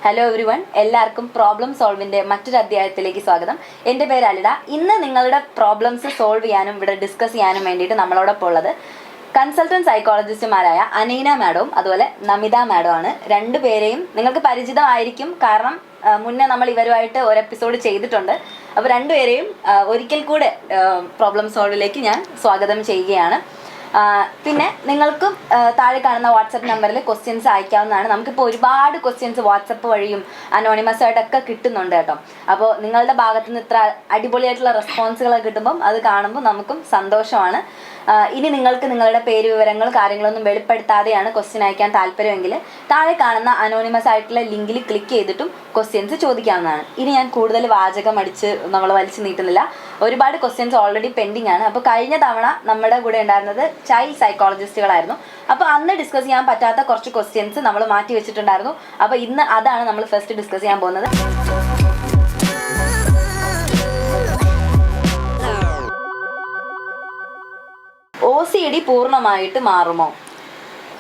Hello every one, എല്ലാവർക്കും problem സോൾവിൻ്റെ മറ്റൊരു അധ്യായത്തിലേക്ക് സ്വാഗതം. എൻ്റെ പേര് അലിഡ. ഇന്ന് നിങ്ങളുടെ പ്രോബ്ലംസ് സോൾവ് ചെയ്യാനും ഇവിടെ ഡിസ്കസ് ചെയ്യാനും വേണ്ടിയിട്ട് നമ്മളോടൊപ്പം ഉള്ളത് കൺസൾട്ടൻറ്റ് സൈക്കോളജിസ്റ്റുമാരായ അനീന മാഡവും അതുപോലെ നമിത മാഡവും ആണ്. രണ്ടുപേരെയും നിങ്ങൾക്ക് പരിചിതമായിരിക്കും, കാരണം മുന്നേ നമ്മൾ ഇവരുമായിട്ട് ഒരു എപ്പിസോഡ് ചെയ്തിട്ടുണ്ട്. അപ്പോൾ രണ്ടുപേരെയും ഒരിക്കൽ കൂടെ പ്രോബ്ലം സോൾവിലേക്ക് ഞാൻ സ്വാഗതം ചെയ്യുകയാണ്. പിന്നെ നിങ്ങൾക്കും താഴെ കാണുന്ന വാട്സപ്പ് നമ്പറിൽ ക്വസ്റ്റ്യൻസ് അയക്കാവുന്നതാണ്. നമുക്കിപ്പോൾ ഒരുപാട് ക്വസ്റ്റ്യൻസ് വാട്സപ്പ് വഴിയും അനോണിമസ് ആയിട്ടൊക്കെ കിട്ടുന്നുണ്ട് കേട്ടോ. അപ്പോൾ നിങ്ങളുടെ ഭാഗത്തു നിന്ന് ഇത്ര അടിപൊളിയായിട്ടുള്ള റെസ്പോൺസുകളൊക്കെ കിട്ടുമ്പം അത് കാണുമ്പോൾ നമുക്കും സന്തോഷമാണ്. ഇനി നിങ്ങൾക്ക് നിങ്ങളുടെ പേര് വിവരങ്ങൾ കാര്യങ്ങളൊന്നും വെളിപ്പെടുത്താതെയാണ് ക്വസ്റ്റ്യൻ അയക്കാൻ താല്പര്യമെങ്കിൽ താഴെ കാണുന്ന അനോണിമസ് ആയിട്ടുള്ള ലിങ്കിൽ ക്ലിക്ക് ചെയ്തിട്ടും ക്വസ്റ്റ്യൻസ് ചോദിക്കാവുന്നതാണ്. ഇനി ഞാൻ കൂടുതൽ വാചകം അടിച്ച് നമ്മൾ വലിച്ചു നീട്ടുന്നില്ല. ഒരുപാട് ക്വസ്റ്റ്യൻസ് ഓൾറെഡി പെൻഡിങ് ആണ്. അപ്പോൾ കഴിഞ്ഞ തവണ നമ്മുടെ കൂടെ ഉണ്ടായിരുന്നത് ചൈൽഡ് സൈക്കോളജിസ്റ്റുകളായിരുന്നു. അപ്പോൾ അന്ന് ഡിസ്കസ് ചെയ്യാൻ പറ്റാത്ത കുറച്ച് ക്വസ്റ്റ്യൻസ് നമ്മൾ മാറ്റി വെച്ചിട്ടുണ്ടായിരുന്നു. അപ്പോൾ ഇന്ന് അതാണ് നമ്മൾ ഫസ്റ്റ് ഡിസ്കസ് ചെയ്യാൻ പോകുന്നത്. OCD പൂർണ്ണമായിട്ട് മാറുമോ?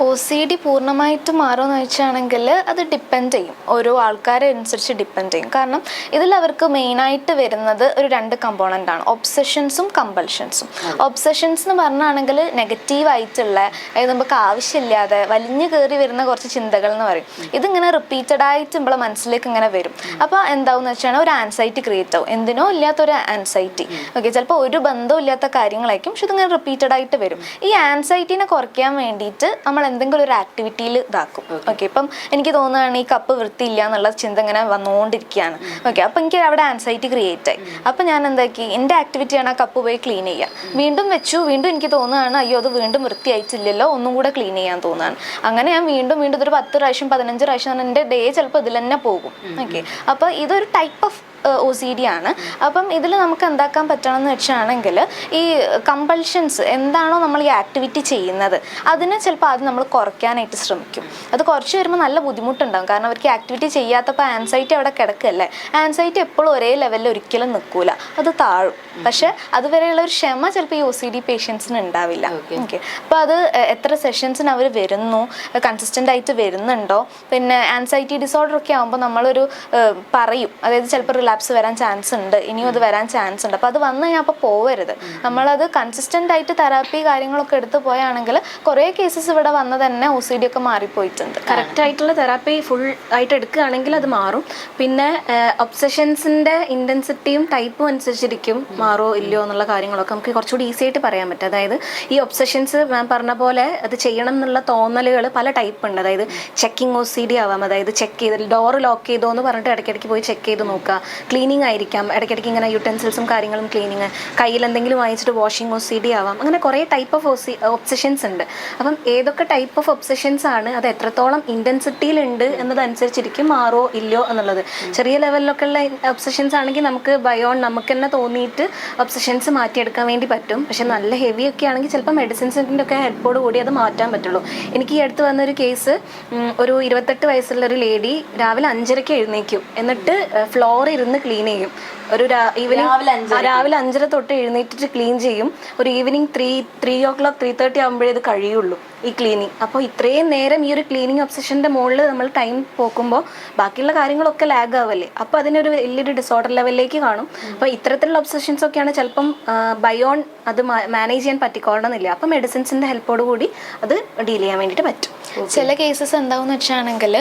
OCD പൂർണ്ണമായിട്ട് മാറുമെന്ന് വെച്ചാണെങ്കിൽ അത് ഡിപ്പെൻഡ് ചെയ്യും, ഓരോ ആൾക്കാരെ അനുസരിച്ച് ഡിപ്പെൻഡ് ചെയ്യും. കാരണം ഇതിൽ അവർക്ക് മെയിനായിട്ട് വരുന്നത് ഒരു രണ്ട് കമ്പോണൻ്റ് ആണ്, ഒബ്സഷൻസും കമ്പൾഷൻസും. ഒബ്സഷൻസ് എന്ന് പറഞ്ഞാണെങ്കിൽ നെഗറ്റീവായിട്ടുള്ള, അതായത് നമുക്ക് ആവശ്യമില്ലാതെ വലിഞ്ഞു കയറി വരുന്ന കുറച്ച് ചിന്തകൾ എന്ന് പറയും. ഇതിങ്ങനെ റിപ്പീറ്റഡായിട്ട് നമ്മളെ മനസ്സിലേക്ക് ഇങ്ങനെ വരും. അപ്പോൾ എന്താവെന്ന് വെച്ചാൽ ഒരു ആൻസൈറ്റി ക്രിയേറ്റ് ആവും, എന്തിനോ ഇല്ലാത്തൊരു ആൻസൈറ്റി. ഓക്കെ, ചിലപ്പോൾ ഒരു ബന്ധവും ഇല്ലാത്ത കാര്യങ്ങളായിരിക്കും, പക്ഷെ ഇതിങ്ങനെ റിപ്പീറ്റഡായിട്ട് വരും. ഈ ആൻസൈറ്റിനെ കുറയ്ക്കാൻ വേണ്ടിയിട്ട് നമ്മൾ എന്തെങ്കിലും ഒരു ആക്ടിവിറ്റിയിൽ ഇതാക്കും. ഓക്കെ, ഇപ്പം എനിക്ക് തോന്നുകയാണ് ഈ കപ്പ് വൃത്തിയില്ല എന്നുള്ള ചിന്ത ഇങ്ങനെ വന്നുകൊണ്ടിരിക്കുകയാണ്. ഓക്കെ, അപ്പം എനിക്ക് അവിടെ ആൻസൈറ്റി ക്രിയേറ്റ് ആയി. അപ്പം ഞാൻ എന്താക്കി, എൻ്റെ ആക്ടിവിറ്റിയാണ് ആ കപ്പ് പോയി ക്ലീൻ ചെയ്യുക. വീണ്ടും വെച്ചു, വീണ്ടും എനിക്ക് തോന്നുകയാണ് അയ്യോ അത് വീണ്ടും വൃത്തിയായിട്ടില്ലല്ലോ, ഒന്നും കൂടെ ക്ലീൻ ചെയ്യാൻ തോന്നുകയാണ്. അങ്ങനെ ഞാൻ വീണ്ടും ഇതൊരു 10 പ്രാവശ്യം 15 പ്രാവശ്യം എൻ്റെ ഡേ ചിലപ്പോൾ ഇതിൽ തന്നെ പോകും. ഓക്കെ, അപ്പോൾ ഇതൊരു ടൈപ്പ് ഓഫ് OCD ആണ്. അപ്പം ഇതിൽ നമുക്ക് എന്താക്കാൻ പറ്റണമെന്ന് വെച്ചാണെങ്കിൽ ഈ കമ്പൾഷൻസ് എന്താണോ നമ്മൾ ഈ ആക്ടിവിറ്റി ചെയ്യുന്നത് അതിനെ ചിലപ്പോൾ അത് നമ്മൾ കുറയ്ക്കാനായിട്ട് ശ്രമിക്കും. അത് കുറച്ച് വരുമ്പോൾ നല്ല ബുദ്ധിമുട്ടുണ്ടാകും, കാരണം അവർക്ക് ആക്ടിവിറ്റി ചെയ്യാത്തപ്പോൾ ആൻസൈറ്റി അവിടെ കിടക്കല്ലേ. ആൻസൈറ്റി എപ്പോഴും ഒരേ ലെവലിൽ ഒരിക്കലും നിൽക്കൂല, അത് താഴും. പക്ഷെ അതുവരെയുള്ള ഒരു ക്ഷമ ചിലപ്പോൾ ഈ OCD പേഷ്യൻസിന് ഉണ്ടാവില്ല. ഓക്കെ, അപ്പോൾ അത് എത്ര സെഷൻസിന് അവർ വരുന്നു, കൺസിസ്റ്റൻ്റ് ആയിട്ട് വരുന്നുണ്ടോ. പിന്നെ ആൻസൈറ്റി ഡിസോർഡർ ഒക്കെ ആകുമ്പോൾ നമ്മളൊരു പറയും, അതായത് ചിലപ്പോൾ റിലാപ്സ് വരാൻ ചാൻസ് ഉണ്ട്, ഇനിയും അത് വരാൻ ചാൻസ് ഉണ്ട്. അപ്പോൾ അത് വന്നു കഴിഞ്ഞാൽ അപ്പോൾ പോവരുത്. നമ്മളത് കൺസിസ്റ്റൻ്റ് ആയിട്ട് തെറാപ്പി കാര്യങ്ങളൊക്കെ എടുത്ത് പോയാണെങ്കിൽ കുറേ കേസസ് ഇവിടെ വന്ന് തന്നെ OCD ഒക്കെ മാറിപ്പോയിട്ടുണ്ട്. കറക്റ്റ് ആയിട്ടുള്ള തെറാപ്പി ഫുൾ ആയിട്ട് എടുക്കുകയാണെങ്കിൽ അത് മാറും. പിന്നെ ഒബ്സഷൻസിൻ്റെ ഇൻറ്റൻസിറ്റിയും ടൈപ്പും അനുസരിച്ചിരിക്കും മാറോ ഇല്ലയോ എന്നുള്ള കാര്യങ്ങളൊക്കെ നമുക്ക് കുറച്ചുകൂടി ഈസി ആയിട്ട് പറയാൻ പറ്റും. അതായത് ഈ ഒബ്സഷൻസ് ഞാൻ പറഞ്ഞ പോലെ അത് ചെയ്യണം എന്നുള്ള തോന്നലുകൾ പല ടൈപ്പ് ഉണ്ട്. അതായത് ചെക്കിങ് OCD ആവാം, അതായത് ചെക്ക് ചെയ്ത് ഡോറ് ലോക്ക് ചെയ്തോ എന്ന് പറഞ്ഞിട്ട് ഇടയ്ക്കിടയ്ക്ക് പോയി ചെക്ക് ചെയ്ത് നോക്കുക. ക്ലീനിങ് ആയിരിക്കാം, ഇടയ്ക്കിടയ്ക്ക് ഇങ്ങനെ യൂട്ടൻസിൽസും കാര്യങ്ങളും ക്ലീനിങ്, കയ്യിൽ എന്തെങ്കിലും വാങ്ങിച്ചിട്ട് വാഷിംഗ് OCD ആവാം. അങ്ങനെ കുറേ ടൈപ്പ് ഓഫ് ഒബ്സഷൻസ് ഉണ്ട്. അപ്പം ഏതൊക്കെ ടൈപ്പ് ഓഫ് ഒബ്സഷൻസ് ആണ്, അത് എത്രത്തോളം ഇൻറ്റൻസിറ്റിയിലുണ്ട് എന്നതനുസരിച്ചിരിക്കും മാറോ ഇല്ലയോ എന്നുള്ളത്. ചെറിയ ലെവലിലൊക്കെ ഉള്ള ഒബ്സഷൻസ് ആണെങ്കിൽ നമുക്ക് ബയോൺ നമുക്ക് തന്നെ തോന്നിയിട്ട് ഒബ്സഷൻസ് മാറ്റിയെടുക്കാൻ വേണ്ടി പറ്റും. പക്ഷെ നല്ല ഹെവി ഒക്കെ ആണെങ്കിൽ ചിലപ്പോൾ മെഡിസിൻസിൻ്റെ ഒക്കെ ഹെൽപ്പോട് കൂടി അത് മാറ്റാൻ പറ്റുള്ളൂ. എനിക്ക് ഈ അടുത്ത് വന്നൊരു കേസ്, ഒരു 28 വയസ്സുള്ള ഒരു ലേഡി രാവിലെ 5:30 എഴുന്നേക്കും, എന്നിട്ട് ഫ്ലോർ ഇരുന്ന് ക്ലീൻ ചെയ്യും. ഒരു രാവിലെ 5:30 തൊട്ട് എഴുന്നേറ്റിട്ട് ക്ലീൻ ചെയ്യും. ഒരു ഈവനിങ് 3 o'clock 3:30 ആകുമ്പോഴേ ഇത് കഴിയുള്ളൂ ഈ ക്ലീനിങ്. അപ്പോൾ ഇത്രയും നേരം ഈ ഒരു ക്ലീനിങ് ഒബ്സഷൻ്റെ മുകളിൽ നമ്മൾ ടൈം പോക്കുമ്പോൾ ബാക്കിയുള്ള കാര്യങ്ങളൊക്കെ ലാഗ് ആവല്ലേ. അപ്പോൾ അതിനൊരു വലിയൊരു ഡിസോർഡർ ലെവലിലേക്ക് കാണും. അപ്പോൾ ഇത്തരത്തിലുള്ള ഒബ്സഷൻസ് ഒക്കെയാണ് ചിലപ്പം ബയോൺ അത് മാനേജ് ചെയ്യാൻ പറ്റിക്കോളണമെന്നില്ല. അപ്പോൾ മെഡിസിൻസിൻ്റെ ഹെൽപ്പോട് കൂടി അത് ഡീൽ ചെയ്യാൻ വേണ്ടിയിട്ട് പറ്റും. ചില കേസസ് എന്താണെന്ന് വെച്ചാണെങ്കിൽ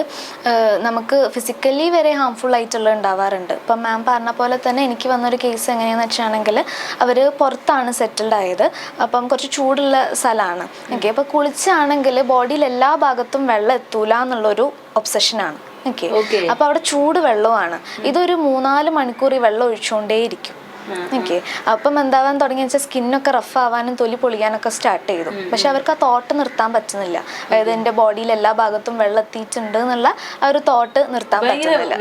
നമുക്ക് ഫിസിക്കലി വരെ ഹാംഫുൾ ആയിട്ടുള്ള ഉണ്ടാവാറുണ്ട്. ഇപ്പം മാം പറഞ്ഞ പോലെ തന്നെ എനിക്ക് വന്നൊരു കേസ് എങ്ങനെയാണെന്ന് വെച്ചാണെങ്കിൽ അവർ പുറത്താണ് സെറ്റിൽഡ് ആയത്. അപ്പം കുറച്ച് ചൂടുള്ള സ്ഥലമാണ്. ഓക്കെ, അപ്പോൾ കുളിച്ചാണെങ്കിൽ ബോഡിയിൽ എല്ലാ ഭാഗത്തും വെള്ളം എത്തൂല എന്നുള്ളൊരു ഒബ്സഷനാണ്. ഓക്കെ, അപ്പോൾ അവിടെ ചൂട് വെള്ളമാണ്. ഇതൊരു 3-4 മണിക്കൂർ ഈ വെള്ളം ഒഴിച്ചുകൊണ്ടേയിരിക്കും. ഓക്കെ, അപ്പം എന്താവാൻ തുടങ്ങിയ വെച്ചാൽ സ്കിന്നൊക്കെ റഫ് ആവാനും തൊലി പൊളിയാനൊക്കെ സ്റ്റാർട്ട് ചെയ്തു. പക്ഷെ അവർക്ക് ആ തോട്ട് നിർത്താൻ പറ്റുന്നില്ല. അതായത് എൻ്റെ ബോഡിയിൽ എല്ലാ ഭാഗത്തും വെള്ളം എത്തിയിട്ടുണ്ട് എന്നുള്ള ആ ഒരു തോട്ട് നിർത്താൻ പറ്റുന്നില്ല.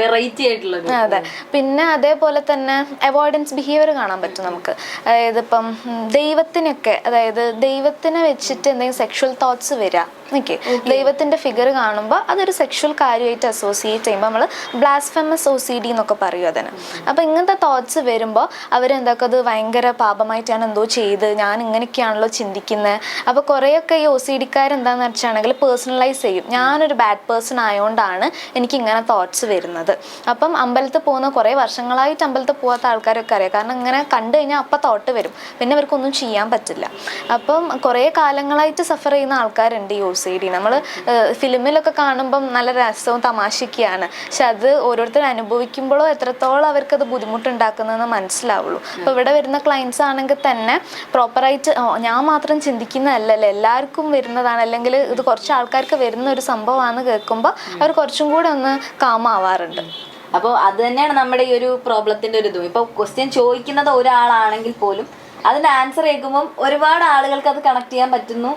അതെ, പിന്നെ അതേപോലെ തന്നെ അവോയ്ഡൻസ് ബിഹേവിയർ കാണാൻ പറ്റും നമുക്ക്. അതായത് ഇപ്പം ദൈവത്തിനൊക്കെ, അതായത് ദൈവത്തിനെ വെച്ചിട്ട് എന്തെങ്കിലും സെക്ഷൽ തോട്ട്സ് വരിക, ഓക്കെ, ദൈവത്തിന്റെ ഫിഗർ കാണുമ്പോൾ അതൊരു സെക്ഷൽ കാര്യമായിട്ട് അസോസിയേറ്റ് ചെയ്യുമ്പോൾ നമ്മൾ ബ്ലാസ്ഫെമസ് OCD എന്നൊക്കെ പറയും അതിന്. അപ്പോൾ ഇങ്ങനത്തെ തോട്ട്സ് വരുമ്പോൾ അവരെന്താക്കും, അത് ഭയങ്കര പാപമായിട്ട് ഞാൻ എന്തോ ചെയ്ത്, ഞാൻ ഇങ്ങനെയൊക്കെയാണല്ലോ ചിന്തിക്കുന്നത്. അപ്പോൾ കുറേയൊക്കെ ഈ OCD-ക്കാരെന്താണെന്ന് വെച്ചാണെങ്കിൽ പേഴ്സണലൈസ് ചെയ്യും, ഞാനൊരു ബാഡ് പേഴ്സൺ ആയതുകൊണ്ടാണ് എനിക്ക് ഇങ്ങനെ തോട്ട്സ് വരുന്നത്. അപ്പം അമ്പലത്തിൽ പോകുന്ന കുറേ വർഷങ്ങളായിട്ട് അമ്പലത്തിൽ പോകാത്ത ആൾക്കാരൊക്കെ അറിയാം, കാരണം ഇങ്ങനെ കണ്ടു കഴിഞ്ഞാൽ അപ്പം തോട്ട് വരും, പിന്നെ അവർക്കൊന്നും ചെയ്യാൻ പറ്റില്ല. അപ്പം കുറേ കാലങ്ങളായിട്ട് സഫർ ചെയ്യുന്ന ആൾക്കാരുണ്ട് ഈ OCD. നമ്മൾ ഫിലിമിലൊക്കെ കാണുമ്പം നല്ല രസവും തമാശയൊക്കെയാണ്, പക്ഷെ അത് ഓരോരുത്തർ അനുഭവിക്കുമ്പോഴോ എത്രത്തോളം അവർക്കത് ബുദ്ധിമുട്ടുണ്ടാക്കുന്നതെന്ന് മനസ്സിലാവുള്ളൂ. അപ്പോൾ ഇവിടെ വരുന്ന ക്ലയൻസ് ആണെങ്കിൽ തന്നെ പ്രോപ്പറായിട്ട് ഞാൻ മാത്രം ചിന്തിക്കുന്നതല്ലല്ലോ, എല്ലാവർക്കും വരുന്നതാണ്, അല്ലെങ്കിൽ ഇത് കുറച്ച് ആൾക്കാർക്ക് വരുന്ന ഒരു സംഭവമാണെന്ന് കേൾക്കുമ്പോൾ അവർ കുറച്ചും കൂടെ ഒന്ന് കാമാവാറുണ്ട്. അപ്പോൾ അത് തന്നെയാണ് നമ്മുടെ ഈ ഒരു പ്രോബ്ലത്തിന്റെ ഒരു ഇതും. ഇപ്പോൾ ക്വസ്റ്റ്യൻ ചോദിക്കുന്നത് ഒരാളാണെങ്കിൽ പോലും അതിന്റെ ആൻസർ കേൾക്കുമ്പോൾ ഒരുപാട് ആളുകൾക്ക് അത് കണക്ട് ചെയ്യാൻ പറ്റുന്നു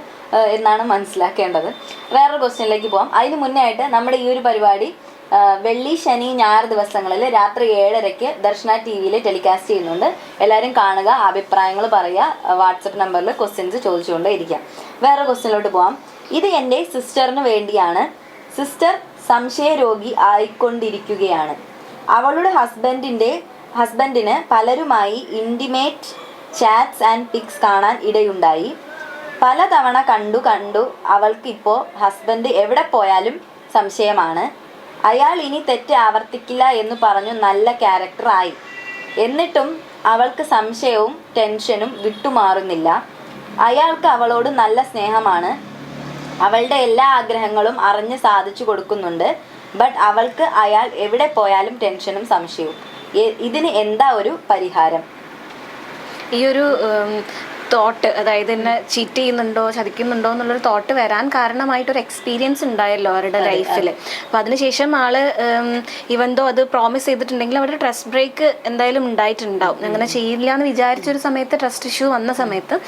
എന്നാണ് മനസ്സിലാക്കേണ്ടത്. വേറൊരു ക്വസ്റ്റ്യനിലേക്ക് പോകാം. അതിന് മുന്നേ ആയിട്ട് നമ്മുടെ ഈ ഒരു പരിപാടി വെള്ളി, ശനി, ഞായർ ദിവസങ്ങളിൽ രാത്രി 7:30 ദർശന TV ടെലികാസ്റ്റ് ചെയ്യുന്നുണ്ട്. എല്ലാവരും കാണുക, അഭിപ്രായങ്ങൾ പറയുക, വാട്സപ്പ് നമ്പറിൽ ക്വസ്റ്റ്യൻസ് ചോദിച്ചുകൊണ്ടേ ഇരിക്കാം. വേറെ ക്വസ്റ്റ്യനിലോട്ട് പോകാം. ഇത് എൻ്റെ സിസ്റ്ററിന് വേണ്ടിയാണ്. സിസ്റ്റർ സംശയരോഗി ആയിക്കൊണ്ടിരിക്കുകയാണ്. അവളുടെ ഹസ്ബൻഡിന് പലരുമായി ഇൻറ്റിമേറ്റ് ചാറ്റ്സ് ആൻഡ് പിക്സ് കാണാൻ ഇടയുണ്ടായി. പലതവണ കണ്ടു അവൾക്കിപ്പോൾ ഹസ്ബൻഡ് എവിടെ പോയാലും സംശയമാണ്. അയാൾ ഇനി തെറ്റ് ആവർത്തിക്കില്ല എന്ന് പറഞ്ഞു നല്ല ക്യാരക്ടറായി. എന്നിട്ടും അവൾക്ക് സംശയവും ടെൻഷനും വിട്ടുമാറുന്നില്ല. അയാൾക്ക് അവളോട് നല്ല സ്നേഹമാണ്. അവളുടെ എല്ലാ ആഗ്രഹങ്ങളും അറിഞ്ഞ് സാധിച്ചു കൊടുക്കുന്നുണ്ട്. ബട്ട് അവൾക്ക് അയാൾ എവിടെ പോയാലും ടെൻഷനും സംശയവും. ഇതിന് എന്താ ഒരു പരിഹാരം? ഈ ഒരു തോട്ട്, അതായത് എന്നെ ചീറ്റ് ചെയ്യുന്നുണ്ടോ ചതിക്കുന്നുണ്ടോ എന്നുള്ളൊരു തോട്ട് വരാൻ കാരണമായിട്ടൊരു എക്സ്പീരിയൻസ് ഉണ്ടായല്ലോ അവരുടെ ലൈഫിൽ. അപ്പോൾ അതിനുശേഷം ആള് ഇവന്തോ അത് പ്രോമിസ് ചെയ്തിട്ടുണ്ടെങ്കിൽ അവിടെ ട്രസ്റ്റ് ബ്രേക്ക് എന്തായാലും ഉണ്ടായിട്ടുണ്ടാവും. അങ്ങനെ ചെയ്യില്ല എന്ന് വിചാരിച്ചൊരു സമയത്ത് ട്രസ്റ്റ് ഇഷ്യൂ വന്ന സമയത്ത്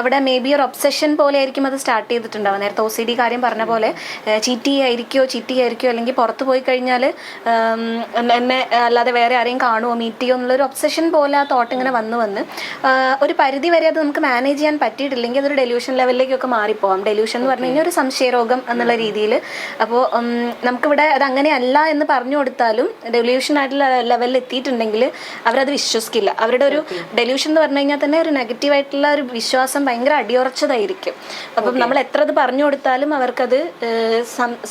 അവിടെ മേ ബി ഒരു ഒബ്സെഷൻ പോലെ ആയിരിക്കും അത് സ്റ്റാർട്ട് ചെയ്തിട്ടുണ്ടാവും. നേരത്തെ OCD കാര്യം പറഞ്ഞ പോലെ ചീറ്റ് ചെയ്യായിരിക്കോ അല്ലെങ്കിൽ പുറത്ത് പോയി കഴിഞ്ഞാൽ എന്നെ അല്ലാതെ വേറെ ആരെയും കാണുമോ, മീറ്റ് ചെയ്യുമോ എന്നുള്ളൊരു ഒബ്സെഷൻ പോലെ ആ തോട്ട് ഇങ്ങനെ വന്ന് ഒരു പരിധി വരെ അത് നമുക്ക് മാനേജ് ചെയ്യാൻ പറ്റിയിട്ടില്ലെങ്കിൽ അതൊരു ഡെലൂഷൻ ലെവലിലേക്കൊക്കെ മാറിപ്പോവാം. ഡെലൂഷൻ എന്ന് പറഞ്ഞു കഴിഞ്ഞാൽ ഒരു സംശയരോഗം എന്നുള്ള രീതിയിൽ. അപ്പോൾ നമുക്കിവിടെ അത് അങ്ങനെയല്ല എന്ന് പറഞ്ഞു കൊടുത്താലും ഡെലൂഷൻ ആയിട്ടുള്ള ലെവലിൽ എത്തിയിട്ടുണ്ടെങ്കിൽ അവരത് വിശ്വസിക്കില്ല. അവരുടെ ഒരു ഡെലൂഷൻ എന്ന് പറഞ്ഞു കഴിഞ്ഞാൽ തന്നെ ഒരു നെഗറ്റീവായിട്ടുള്ള ഒരു വിശ്വാസം ഭയങ്കര അടിയുറച്ചതായിരിക്കും. അപ്പം നമ്മൾ എത്ര അത് പറഞ്ഞു കൊടുത്താലും അവർക്കത്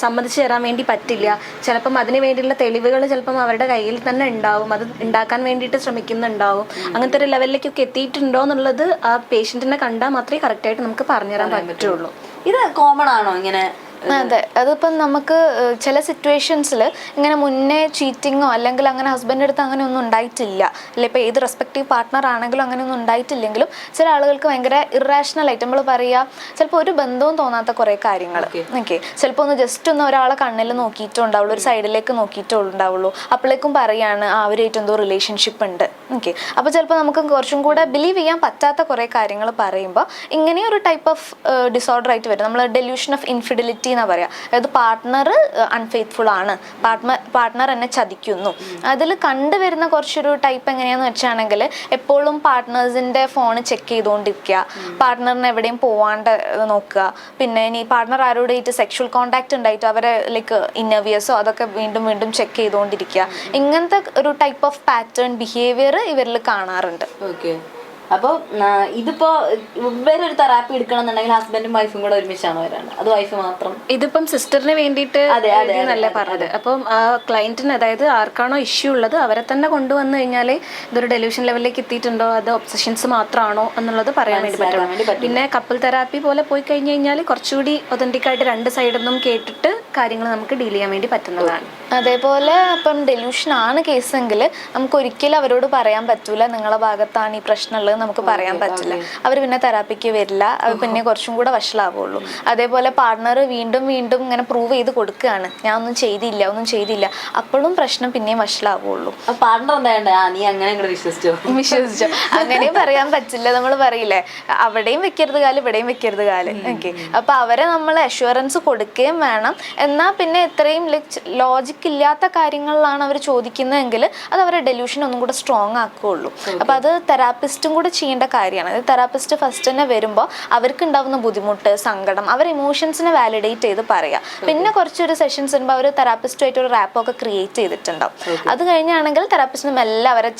സമ്മതിച്ചു തരാൻ വേണ്ടി പറ്റില്ല. ചിലപ്പം അതിന് വേണ്ടിയുള്ള തെളിവുകൾ ചിലപ്പം അവരുടെ കയ്യിൽ തന്നെ ഉണ്ടാവും, അത് ഉണ്ടാക്കാൻ വേണ്ടിയിട്ട് ശ്രമിക്കുന്നുണ്ടാവും. അങ്ങനത്തെ ഒരു ലെവലിലേക്കൊക്കെ എത്തിയിട്ടുണ്ടോ എന്നുള്ളത് ആ പേഷ്യന്റിനെ കണ്ടാൽ മാത്രമേ കറക്റ്റായിട്ട് നമുക്ക് പറഞ്ഞുതരാൻ പറ്റുള്ളൂ. ഇത് കോമൺ ആണോ ഇങ്ങനെ? അതെ, അതിപ്പം നമുക്ക് ചില സിറ്റുവേഷൻസിൽ ഇങ്ങനെ മുന്നേ ചീറ്റിങ്ങോ അല്ലെങ്കിൽ അങ്ങനെ ഹസ്ബൻഡിൻ്റെ അടുത്ത് അങ്ങനെ ഒന്നും ഉണ്ടായിട്ടില്ല, അല്ലെ ഇപ്പോൾ ഏത് റെസ്പെക്റ്റീവ് പാർട്ട്ണർ ആണെങ്കിലും അങ്ങനെ ഒന്നും ഉണ്ടായിട്ടില്ലെങ്കിലും ചില ആളുകൾക്ക് ഭയങ്കര ഇറാഷണൽ ആയിട്ട് നമ്മൾ പറയുക, ചിലപ്പോൾ ഒരു ബന്ധവും തോന്നാത്ത കുറേ കാര്യങ്ങൾ. ഓക്കെ, ചിലപ്പോൾ ഒന്ന് ജസ്റ്റ് ഒന്ന് ഒരാളെ കണ്ണിൽ നോക്കിയിട്ടും ഉണ്ടാവുള്ളൂ, ഒരു സൈഡിലേക്ക് നോക്കിയിട്ടും ഉണ്ടാവുള്ളൂ, അപ്പോഴേക്കും പറയാണ് അവരായിട്ട് എന്തോ റിലേഷൻഷിപ്പ് ഉണ്ട്. ഓക്കെ, അപ്പോൾ ചിലപ്പോൾ നമുക്ക് കുറച്ചും കൂടെ ബിലീവ് ചെയ്യാൻ പറ്റാത്ത കുറേ കാര്യങ്ങൾ പറയുമ്പോൾ ഇങ്ങനെ ഒരു ടൈപ്പ് ഓഫ് ഡിസോർഡർ ആയിട്ട് വരും. നമ്മൾ ഡെലൂഷൻ ഓഫ് ഇൻഫിഡിലിറ്റി എന്നാ പറയാ. അതായത് പാർട്ട്ണർ അൺഫെയ്ത്ത്ഫുൾ ആണ്, പാർട്ട്ണർ എന്നെ ചതിക്കുന്നു. അതിൽ കണ്ടുവരുന്ന കുറച്ചൊരു ടൈപ്പ് എങ്ങനെയാന്ന് വെച്ചാണെങ്കിൽ എപ്പോഴും പാർട്ട്നേഴ്സിന്റെ ഫോൺ ചെക്ക് ചെയ്തുകൊണ്ടിരിക്കുക, പാർട്ട്ണറിന് എവിടെയും പോവാണ്ട് നോക്കുക, പിന്നെ ഇനി പാർട്ട്ണർ ആരോടായിട്ട് സെക്ഷൽ കോണ്ടാക്ട് ഉണ്ടായിട്ട് അവരെ ലൈക്ക് ഇന്നർവ്യൂസോ അതൊക്കെ വീണ്ടും വീണ്ടും ചെക്ക് ചെയ്തുകൊണ്ടിരിക്കുക. ഇങ്ങനത്തെ ഒരു ടൈപ്പ് ഓഫ് പാറ്റേൺ ബിഹേവിയർ ഇവരിൽ കാണാറുണ്ട്. ഓക്കെ, അപ്പോൾ ഇതിപ്പോ വേറൊരു തെറാപ്പി എടുക്കണം എന്നുണ്ടെങ്കിൽ ഹസ്ബൻഡും വൈഫും കൂടെ ഒരുമിച്ചാണ് വരാണ്, അത് വൈഫ് മാത്രം? ഇതിപ്പം സിസ്റ്ററിന് വേണ്ടിയിട്ട് നല്ല പറഞ്ഞത്. അപ്പം ആ ക്ലയന്റിന്, അതായത് ആർക്കാണോ ഇഷ്യൂ ഉള്ളത് അവരെ തന്നെ കൊണ്ടുവന്നു കഴിഞ്ഞാൽ ഇതൊരു ഡെലൂഷൻ ലെവലിലേക്ക് എത്തിയിട്ടുണ്ടോ, അത് ഒബ്സഷൻസ് മാത്രമാണോ എന്നുള്ളത് പറയാൻ വേണ്ടി പറ്റും. പിന്നെ കപ്പിൾ തെറാപ്പി പോലെ പോയി കഴിഞ്ഞ് കഴിഞ്ഞാൽ കുറച്ചുകൂടി ഒതന്റിക് ആയിട്ട് രണ്ട് സൈഡൊന്നും കേട്ടിട്ട് കാര്യങ്ങൾ നമുക്ക് ഡീൽ ചെയ്യാൻ വേണ്ടി പറ്റുന്നതാണ്. അതേപോലെ ഇപ്പം ഡെലൂഷൻ ആണ് കേസെങ്കിൽ നമുക്ക് ഒരിക്കലും അവരോട് പറയാൻ പറ്റൂല നിങ്ങളെ ഭാഗത്താണ് ഈ പ്രശ്നമുള്ളത്, നമുക്ക് പറയാൻ പറ്റില്ല. അവർ പിന്നെ തെറാപ്പിക്ക് വരില്ല, അവർ പിന്നെ കുറച്ചും കൂടെ വഷളാവുള്ളൂ. അതേപോലെ പാർട്ട്ണർ വീണ്ടും വീണ്ടും ഇങ്ങനെ പ്രൂവ് ചെയ്ത് കൊടുക്കുകയാണ് ഞാൻ ഒന്നും ചെയ്തില്ല, അപ്പോഴും പ്രശ്നം പിന്നെയും വഷളാവുള്ളൂ. പാർട്ട്ണർ എന്താ നീ അങ്ങനെ വിശ്വസിച്ചോ അങ്ങനെ പറയാൻ പറ്റില്ല. നമ്മൾ പറയില്ലേ അവിടെയും വെക്കരുത് കാല് ഇവിടെയും വെക്കരുത് കാല്. ഓക്കെ, അപ്പൊ അവരെ നമ്മൾ അഷ്വറൻസ് കൊടുക്കുകയും വേണം. എന്നാൽ പിന്നെ എത്രയും ലോജിക് അവർക്കില്ലാത്ത കാര്യങ്ങളിലാണ് അവർ ചോദിക്കുന്നതെങ്കിൽ അത് അവരുടെ ഡെലൂഷൻ ഒന്നും കൂടെ സ്ട്രോങ് ആക്കുകയുള്ളൂ. അപ്പോൾ അത് തെറാപ്പിസ്റ്റും കൂടെ ചെയ്യേണ്ട കാര്യമാണ്. അതായത് തെറാപ്പിസ്റ്റ് ഫസ്റ്റ് തന്നെ വരുമ്പോൾ അവർക്ക് ഉണ്ടാവുന്ന ബുദ്ധിമുട്ട്, സങ്കടം, അവർ ഇമോഷൻസിനെ വാലിഡേറ്റ് ചെയ്ത് പറയുക. പിന്നെ കുറച്ചൊരു സെഷൻസ് വരുമ്പോൾ അവർ തെറാപ്പിസ്റ്റുമായിട്ട് ഒരു റാപ്പൊക്കെ ക്രിയേറ്റ് ചെയ്തിട്ടുണ്ടാവും. അത് കഴിഞ്ഞാണെങ്കിൽ തെറാപ്പിസ്റ്റിന് മെല്ലെ അവരെ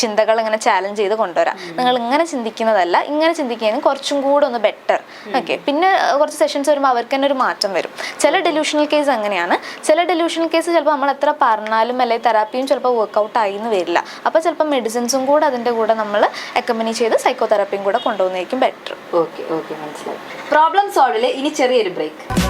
ചിന്തകൾ ഇങ്ങനെ ചാലഞ്ച് ചെയ്ത് കൊണ്ടുവരാം. നിങ്ങൾ ഇങ്ങനെ ചിന്തിക്കുന്നതല്ല, ഇങ്ങനെ ചിന്തിക്കുകയാണെങ്കിൽ കുറച്ചും കൂടെ ഒന്ന് ബെറ്റർ. ഓക്കെ, പിന്നെ കുറച്ച് സെഷൻസ് വരുമ്പോൾ അവർക്ക് തന്നെ ഒരു മാറ്റം വരും. ചില ഡെലൂഷണൽ കേസ് അങ്ങനെയാണ്. ചില ഡെലൂഷണൽ കേസ് ചിലപ്പോൾ നമ്മൾ എത്ര പറഞ്ഞാലും അല്ലെങ്കിൽ തെറാപ്പിയും ചിലപ്പോൾ വർക്കൗട്ട് ആയി എന്ന് വരില്ല. അപ്പോൾ ചിലപ്പോൾ മെഡിസിൻസും കൂടെ അതിൻ്റെ കൂടെ നമ്മൾ അക്കമ്പനി ചെയ്ത് സൈക്കോ തെറാപ്പിയും കൂടെ കൊണ്ടുപോകുന്നതായിരിക്കും ബെറ്റർ. ഓക്കെ, മനസ്സിലായി. പ്രോബ്ലം സോൾവിൽ ഇനി ചെറിയൊരു ബ്രേക്ക്.